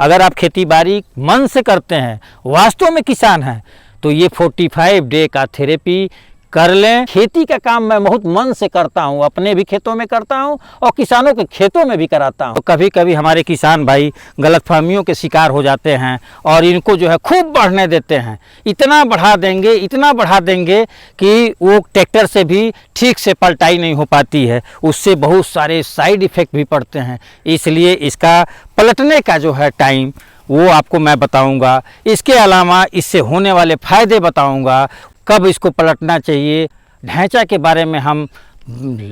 अगर आप खेती बाड़ी मन से करते हैं, वास्तव में किसान हैं, तो ये 45 डे का थेरेपी कर लें। खेती का काम मैं बहुत मन से करता हूँ, अपने भी खेतों में करता हूँ और किसानों के खेतों में भी कराता हूँ। तो कभी कभी हमारे किसान भाई गलतफहमियों के शिकार हो जाते हैं और इनको जो है खूब बढ़ने देते हैं। इतना बढ़ा देंगे कि वो ट्रैक्टर से भी ठीक से पलटाई नहीं हो पाती है, उससे बहुत सारे साइड इफ़ेक्ट भी पड़ते हैं। इसलिए इसका पलटने का जो है टाइम वो आपको मैं बताऊंगा। इसके अलावा इससे होने वाले फ़ायदे बताऊंगा, कब इसको पलटना चाहिए। ढांचा के बारे में हम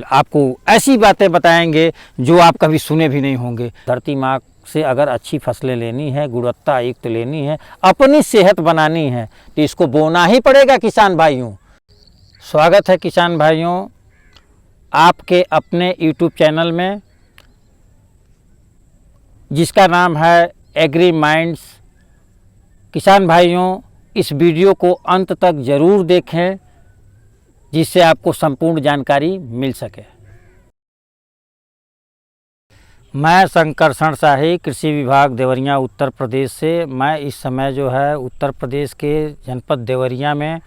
आपको ऐसी बातें बताएंगे जो आप कभी सुने भी नहीं होंगे। धरती माँ से अगर अच्छी फसलें लेनी है, गुणवत्ता युक्त लेनी है, अपनी सेहत बनानी है, तो इसको बोना ही पड़ेगा किसान भाइयों। स्वागत है किसान भाइयों आपके अपने YouTube चैनल में, जिसका नाम है एग्री माइंड्स। किसान भाइयों, इस वीडियो को अंत तक ज़रूर देखें, जिससे आपको संपूर्ण जानकारी मिल सके। मैं शंकर शाही, कृषि विभाग देवरिया उत्तर प्रदेश से। मैं इस समय जो है उत्तर प्रदेश के जनपद देवरिया में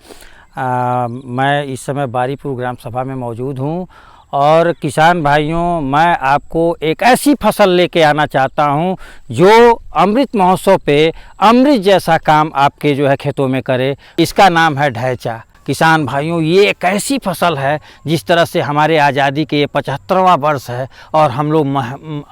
मैं इस समय बारीपुर ग्राम सभा में मौजूद हूँ। और किसान भाइयों, मैं आपको एक ऐसी फसल लेके आना चाहता हूं जो अमृत महोत्सव पे अमृत जैसा काम आपके जो है खेतों में करे। इसका नाम है ढैंचा। किसान भाइयों, ये एक ऐसी फसल है, जिस तरह से हमारे आज़ादी के ये 75वां वर्ष है और हम लोग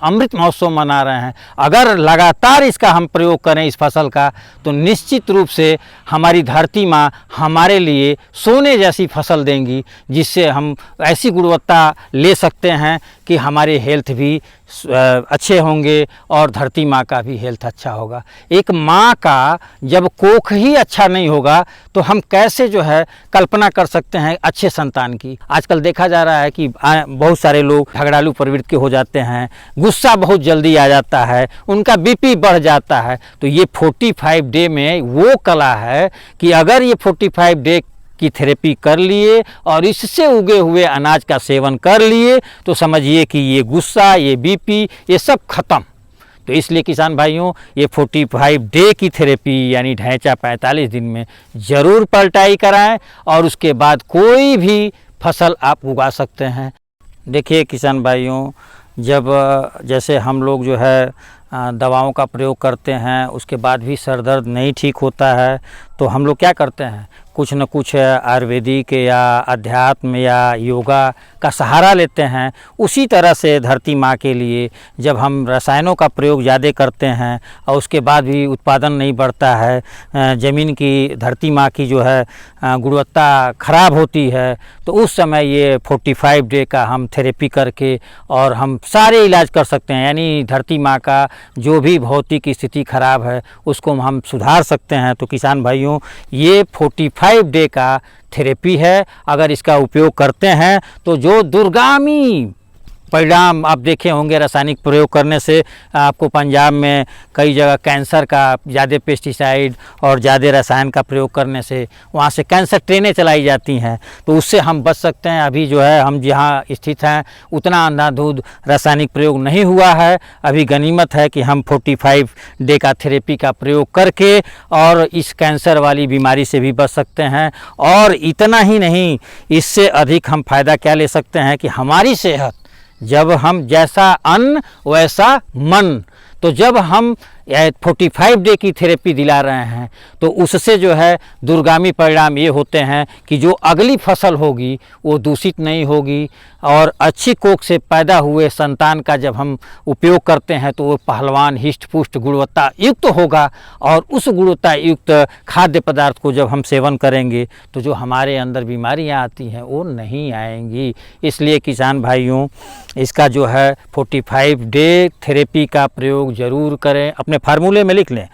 अमृत महोत्सव मना रहे हैं। अगर लगातार इसका हम प्रयोग करें इस फसल का, तो निश्चित रूप से हमारी धरती माँ हमारे लिए सोने जैसी फसल देंगी, जिससे हम ऐसी गुणवत्ता ले सकते हैं कि हमारे हेल्थ भी अच्छे होंगे और धरती माँ का भी हेल्थ अच्छा होगा। एक माँ का जब कोख ही अच्छा नहीं होगा, तो हम कैसे जो है कल्पना कर सकते हैं अच्छे संतान की। आजकल देखा जा रहा है कि बहुत सारे लोग झगड़ालू प्रवृत्ति के हो जाते हैं, गुस्सा बहुत जल्दी आ जाता है, उनका बीपी बढ़ जाता है। तो ये 45 डे में वो कला है कि अगर ये 45 डे की थेरेपी कर लिए और इससे उगे हुए अनाज का सेवन कर लिए, तो समझिए कि ये गुस्सा, ये बीपी, ये सब खत्म। तो इसलिए किसान भाइयों, ये 45 डे की थेरेपी यानी ढैंचा 45 दिन में ज़रूर पलटाई कराएं और उसके बाद कोई भी फसल आप उगा सकते हैं। देखिए किसान भाइयों, जब जैसे हम लोग जो है दवाओं का प्रयोग करते हैं, उसके बाद भी सर दर्द नहीं ठीक होता है, तो हम लोग क्या करते हैं, कुछ न कुछ आयुर्वेदिक या अध्यात्म या योगा का सहारा लेते हैं। उसी तरह से धरती माँ के लिए जब हम रसायनों का प्रयोग ज़्यादा करते हैं और उसके बाद भी उत्पादन नहीं बढ़ता है, ज़मीन की, धरती माँ की जो है गुणवत्ता ख़राब होती है, तो उस समय ये 45 डे का हम थेरेपी करके और हम सारे इलाज कर सकते हैं। यानी धरती माँ का जो भी भौतिक स्थिति खराब है उसको हम सुधार सकते हैं। तो किसान भाइयों, ये 45 डे का थेरेपी है। अगर इसका उपयोग करते हैं तो जो दूरगामी परिणाम आप देखे होंगे रासायनिक प्रयोग करने से, आपको पंजाब में कई जगह कैंसर का ज़्यादा पेस्टिसाइड और ज़्यादा रसायन का प्रयोग करने से वहाँ से कैंसर ट्रेनें चलाई जाती हैं, तो उससे हम बच सकते हैं। अभी जो है हम जहाँ स्थित हैं उतना अंधाधुंध रासायनिक प्रयोग नहीं हुआ है। अभी गनीमत है कि हम 45 डे का थेरेपी का प्रयोग करके और इस कैंसर वाली बीमारी से भी बच सकते हैं। और इतना ही नहीं, इससे अधिक हम फ़ायदा क्या ले सकते हैं कि हमारी सेहत, जब हम जैसा अन्न वैसा मन, तो जब हम 45 डे की थेरेपी दिला रहे हैं, तो उससे जो है दूरगामी परिणाम ये होते हैं कि जो अगली फसल होगी वो दूषित नहीं होगी और अच्छी कोख से पैदा हुए संतान का जब हम उपयोग करते हैं तो वो पहलवान, हिष्ट पुष्ट, गुणवत्ता युक्त होगा। और उस गुणवत्ता युक्त खाद्य पदार्थ को जब हम सेवन करेंगे तो जो हमारे अंदर बीमारियां आती हैं वो नहीं आएंगी। इसलिए किसान भाइयों, इसका जो है 45 डे थेरेपी का प्रयोग ज़रूर करें। अपने फार्मूले में लिख लें,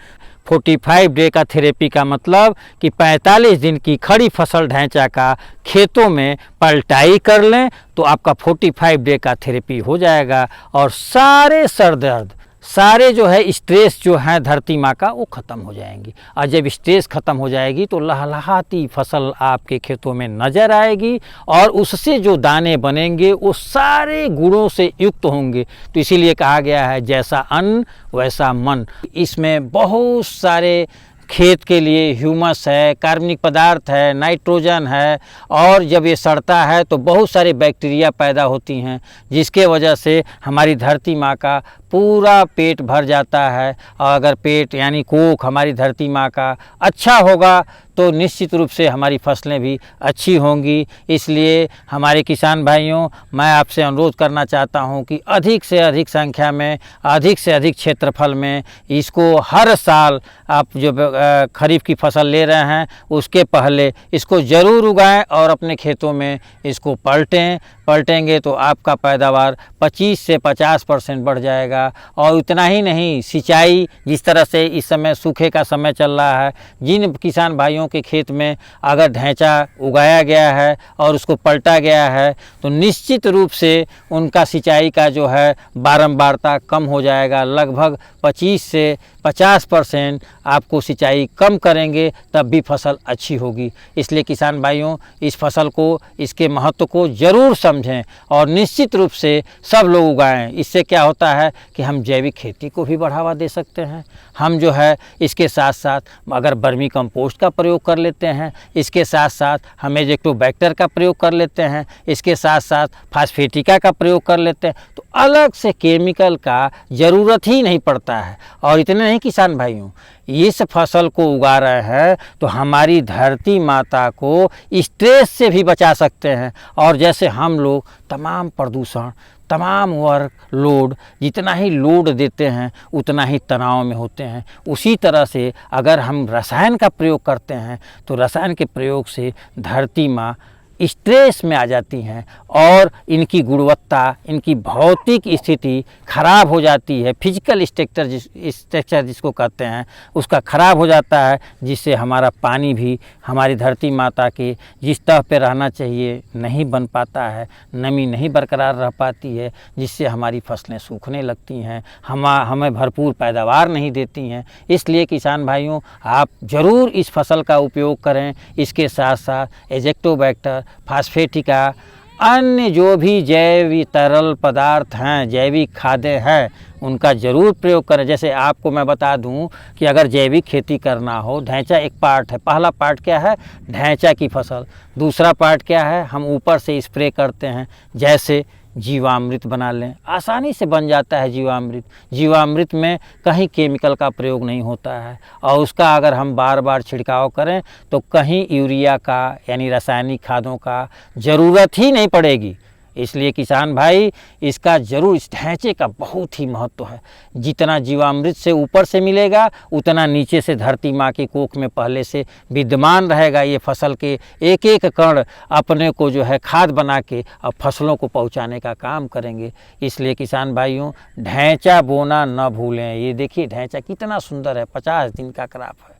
45 डे का थेरेपी का मतलब कि 45 दिन की खड़ी फसल ढैंचा का खेतों में पलटाई कर लें, तो आपका 45 डे का थेरेपी हो जाएगा और सारे सर दर्द, सारे जो है स्ट्रेस जो है धरती माँ का वो ख़त्म हो जाएंगी। और जब स्ट्रेस ख़त्म हो जाएगी तो लहलहाती फसल आपके खेतों में नज़र आएगी और उससे जो दाने बनेंगे वो सारे गुणों से युक्त होंगे। तो इसीलिए कहा गया है जैसा अन्न वैसा मन। इसमें बहुत सारे खेत के लिए ह्यूमस है, कार्बनिक पदार्थ है, नाइट्रोजन है, और जब ये सड़ता है तो बहुत सारे बैक्टीरिया पैदा होती हैं, जिसके वजह से हमारी धरती माँ का पूरा पेट भर जाता है। और अगर पेट यानी कोख हमारी धरती माँ का अच्छा होगा तो निश्चित रूप से हमारी फसलें भी अच्छी होंगी। इसलिए हमारे किसान भाइयों, मैं आपसे अनुरोध करना चाहता हूं कि अधिक से अधिक संख्या में, अधिक से अधिक क्षेत्रफल में इसको हर साल आप जो खरीफ की फसल ले रहे हैं उसके पहले इसको ज़रूर उगाएं और अपने खेतों में इसको पलटेंगे तो आपका पैदावार 25 से 50% बढ़ जाएगा। और उतना ही नहीं, सिंचाई जिस तरह से इस समय सूखे का समय चल रहा है, जिन किसान भाइयों के खेत में अगर ढैंचा उगाया गया है और उसको पलटा गया है तो निश्चित रूप से उनका सिंचाई का जो है बारंबारता कम हो जाएगा। लगभग 25 से 50% आपको सिंचाई कम करेंगे तब भी फसल अच्छी होगी। इसलिए किसान भाइयों, इस फसल को, इसके महत्व को ज़रूर समझें और निश्चित रूप से सब लोग उगाएं। इससे क्या होता है कि हम जैविक खेती को भी बढ़ावा दे सकते हैं। हम जो है इसके साथ साथ अगर वर्मी कंपोस्ट का प्रयोग कर लेते हैं, इसके साथ साथ हम एज़ोक्टोबैक्टर का प्रयोग कर लेते हैं, इसके साथ साथ फास्फेटिका का प्रयोग कर लेते हैं, तो अलग से केमिकल का ज़रूरत ही नहीं पड़ता है। और इतने नहीं किसान भाइयों, इस फसल को उगा रहे हैं तो हमारी धरती माता को स्ट्रेस से भी बचा सकते हैं। और जैसे हम लोग तमाम प्रदूषण, तमाम वर्क लोड, जितना ही लोड देते हैं उतना ही तनाव में होते हैं। उसी तरह से अगर हम रसायन का प्रयोग करते हैं तो रसायन के प्रयोग से धरती माँ स्ट्रेस में आ जाती हैं और इनकी गुणवत्ता, इनकी भौतिक स्थिति खराब हो जाती है। फिजिकल स्ट्रक्चर जिसको कहते हैं उसका खराब हो जाता है, जिससे हमारा पानी भी हमारी धरती माता के जिस तरह पे रहना चाहिए नहीं बन पाता है, नमी नहीं बरकरार रह पाती है, जिससे हमारी फसलें सूखने लगती हैं, हमें भरपूर पैदावार नहीं देती हैं। इसलिए किसान भाइयों, आप ज़रूर इस फसल का उपयोग करें। इसके साथ साथ एज़ोक्टोबैक्टर, फास्फेटिका, अन्य जो भी जैविक तरल पदार्थ हैं, जैविक खादें हैं, उनका ज़रूर प्रयोग करें। जैसे आपको मैं बता दूं कि अगर जैविक खेती करना हो, ढैंचा एक पार्ट है। पहला पार्ट क्या है? ढैंचा की फसल। दूसरा पार्ट क्या है? हम ऊपर से स्प्रे करते हैं, जैसे जीवामृत बना लें, आसानी से बन जाता है जीवामृत। जीवामृत में कहीं केमिकल का प्रयोग नहीं होता है और उसका अगर हम बार बार छिड़काव करें तो कहीं यूरिया का यानी रासायनिक खादों का ज़रूरत ही नहीं पड़ेगी। इसलिए किसान भाई, इसका ज़रूर, इस ढैंचे का बहुत ही महत्व है। जितना जीवामृत से ऊपर से मिलेगा उतना नीचे से धरती माँ के कोख में पहले से विद्यमान रहेगा। ये फसल के एक एक कण अपने को जो है खाद बना के अब फसलों को पहुँचाने का काम करेंगे। इसलिए किसान भाइयों, ढैंचा बोना न भूलें। ये देखिए ढैंचा कितना सुंदर है, 50 दिन का क्रॉप है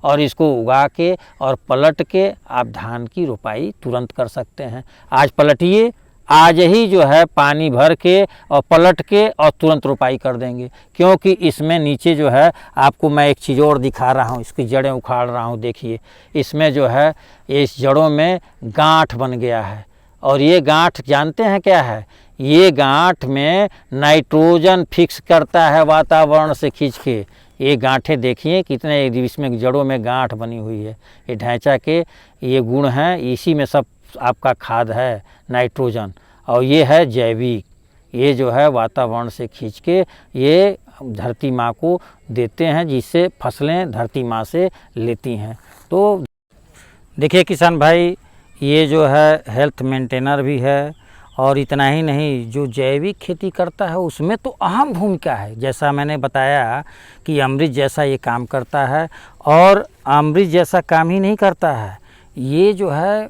और इसको उगा के और पलट के आप धान की रोपाई तुरंत कर सकते हैं। आज पलटिए, आज ही जो है पानी भर के और पलट के और तुरंत रोपाई कर देंगे, क्योंकि इसमें नीचे जो है, आपको मैं एक चीज़ और दिखा रहा हूँ, इसकी जड़ें उखाड़ रहा हूँ। देखिए इसमें जो है, इस जड़ों में गांठ बन गया है और ये गांठ जानते हैं क्या है? ये गांठ में नाइट्रोजन फिक्स करता है वातावरण से खींच के। ये गांठें देखिए कितने इसमें जड़ों में गांठ बनी हुई है। ये ढैंचा के ये गुण हैं, इसी में सब आपका खाद है, नाइट्रोजन। और ये है जैविक, ये जो है वातावरण से खींच के ये धरती माँ को देते हैं, जिससे फसलें धरती माँ से लेती हैं। तो देखिए किसान भाई, ये जो है हेल्थ मेंटेनर भी है और इतना ही नहीं, जो जैविक खेती करता है उसमें तो अहम भूमिका है। जैसा मैंने बताया कि अमृत जैसा ये काम करता है, और अमृत जैसा काम ही नहीं करता है, ये जो है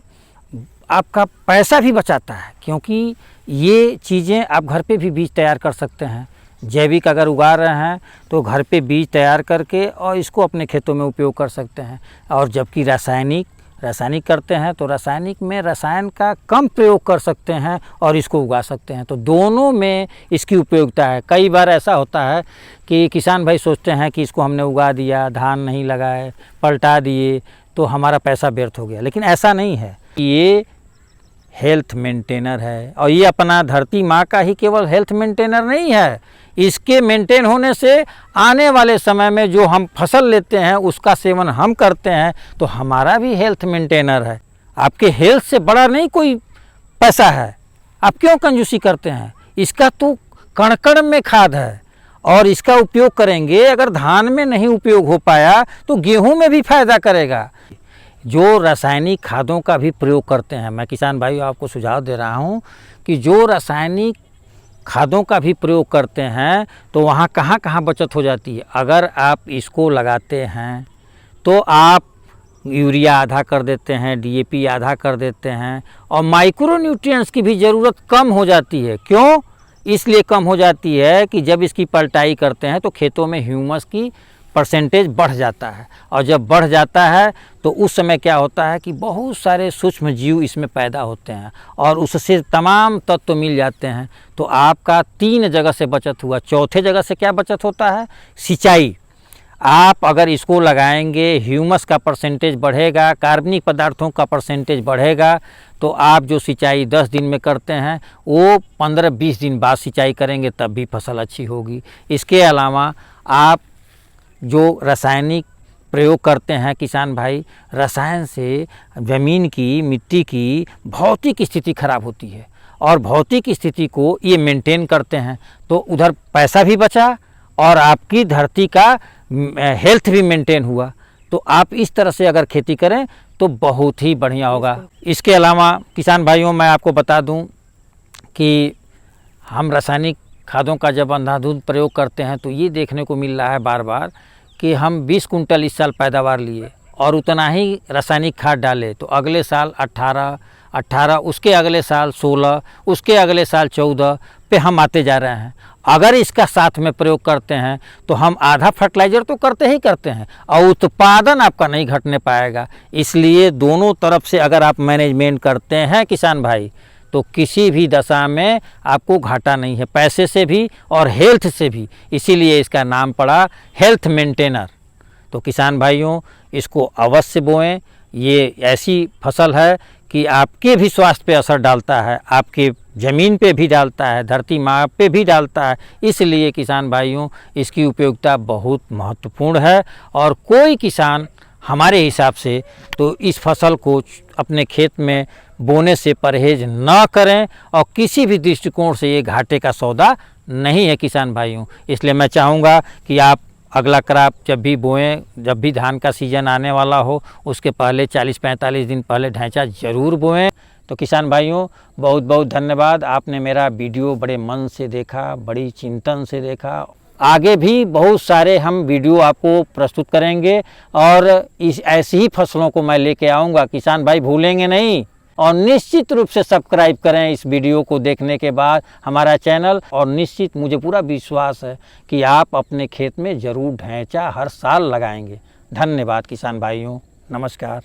आपका पैसा भी बचाता है, क्योंकि ये चीज़ें आप घर पे भी बीज तैयार कर सकते हैं। जैविक अगर उगा रहे हैं तो घर पे बीज तैयार करके और इसको अपने खेतों में उपयोग कर सकते हैं। और जबकि रासायनिक रासायनिक करते हैं तो रासायनिक में रसायन का कम प्रयोग कर सकते हैं और इसको उगा सकते हैं। तो दोनों में इसकी उपयोगिता है। कई बार ऐसा होता है कि किसान भाई सोचते हैं कि इसको हमने उगा दिया, धान नहीं लगाए, पलटा दिए तो हमारा पैसा व्यर्थ हो गया, लेकिन ऐसा नहीं है। ये हेल्थ मेंटेनर है और ये अपना धरती माँ का ही केवल हेल्थ मेंटेनर नहीं है, इसके मेंटेन होने से आने वाले समय में जो हम फसल लेते हैं उसका सेवन हम करते हैं तो हमारा भी हेल्थ मेंटेनर है। आपके हेल्थ से बड़ा नहीं कोई पैसा है, आप क्यों कंजूसी करते हैं? इसका तो कण कण में खाद है और इसका उपयोग करेंगे। अगर धान में नहीं उपयोग हो पाया तो गेहूं में भी फायदा करेगा। जो रासायनिक खादों का भी प्रयोग करते हैं, मैं किसान भाइयों आपको सुझाव दे रहा हूं कि जो रासायनिक खादों का भी प्रयोग करते हैं तो वहाँ कहाँ कहाँ बचत हो जाती है। अगर आप इसको लगाते हैं तो आप यूरिया आधा कर देते हैं, डीएपी आधा कर देते हैं और माइक्रो न्यूट्रिएंट्स की भी ज़रूरत कम हो जाती है। क्यों? इसलिए कम हो जाती है कि जब इसकी पलटाई करते हैं तो खेतों में ह्यूमस की परसेंटेज बढ़ जाता है और जब बढ़ जाता है तो उस समय क्या होता है कि बहुत सारे सूक्ष्म जीव इसमें पैदा होते हैं और उससे तमाम तत्व मिल जाते हैं। तो आपका 3 जगह से बचत हुआ। चौथे जगह से क्या बचत होता है? सिंचाई। आप अगर इसको लगाएंगे, ह्यूमस का परसेंटेज बढ़ेगा, कार्बनिक पदार्थों का परसेंटेज बढ़ेगा, तो आप जो सिंचाई 10 दिन में करते हैं वो 15-20 दिन बाद सिंचाई करेंगे तब भी फसल अच्छी होगी। इसके अलावा आप जो रासायनिक प्रयोग करते हैं किसान भाई, रसायन से ज़मीन की, मिट्टी की भौतिक स्थिति खराब होती है और भौतिक स्थिति को ये मेंटेन करते हैं तो उधर पैसा भी बचा और आपकी धरती का हेल्थ भी मेंटेन हुआ। तो आप इस तरह से अगर खेती करें तो बहुत ही बढ़िया होगा। इसके अलावा किसान भाइयों मैं आपको बता दूं कि हम रासायनिक खादों का जब अंधाधुंध प्रयोग करते हैं तो ये देखने को मिल रहा है बार बार कि हम 20 कुंटल इस साल पैदावार लिए और उतना ही रासायनिक खाद डाले तो अगले साल 18, उसके अगले साल 16, उसके अगले साल 14 पे हम आते जा रहे हैं। अगर इसका साथ में प्रयोग करते हैं तो हम आधा फर्टिलाइज़र तो करते ही करते हैं और उत्पादन आपका नहीं घटने पाएगा। इसलिए दोनों तरफ से अगर आप मैनेजमेंट करते हैं किसान भाई तो किसी भी दशा में आपको घाटा नहीं है, पैसे से भी और हेल्थ से भी। इसीलिए इसका नाम पड़ा हेल्थ मेंटेनर। तो किसान भाइयों इसको अवश्य बोएं। ये ऐसी फसल है कि आपके भी स्वास्थ्य पे असर डालता है, आपके ज़मीन पे भी डालता है, धरती माँ पे भी डालता है। इसलिए किसान भाइयों इसकी उपयोगिता बहुत महत्वपूर्ण है और कोई किसान हमारे हिसाब से तो इस फसल को अपने खेत में बोने से परहेज न करें और किसी भी दृष्टिकोण से ये घाटे का सौदा नहीं है किसान भाइयों। इसलिए मैं चाहूँगा कि आप अगला क्रॉप जब भी बोएं, जब भी धान का सीज़न आने वाला हो उसके पहले 40-45 दिन पहले ढैंचा ज़रूर बोएं। तो किसान भाइयों बहुत बहुत धन्यवाद। आपने मेरा वीडियो बड़े मन से देखा, बड़ी चिंतन से देखा। आगे भी बहुत सारे हम वीडियो आपको प्रस्तुत करेंगे और इस ऐसी ही फसलों को मैं लेके आऊँगा। किसान भाई भूलेंगे नहीं और निश्चित रूप से सब्सक्राइब करें इस वीडियो को देखने के बाद हमारा चैनल। और निश्चित मुझे पूरा विश्वास है कि आप अपने खेत में ज़रूर ढैंचा हर साल लगाएंगे। धन्यवाद किसान भाइयों, नमस्कार।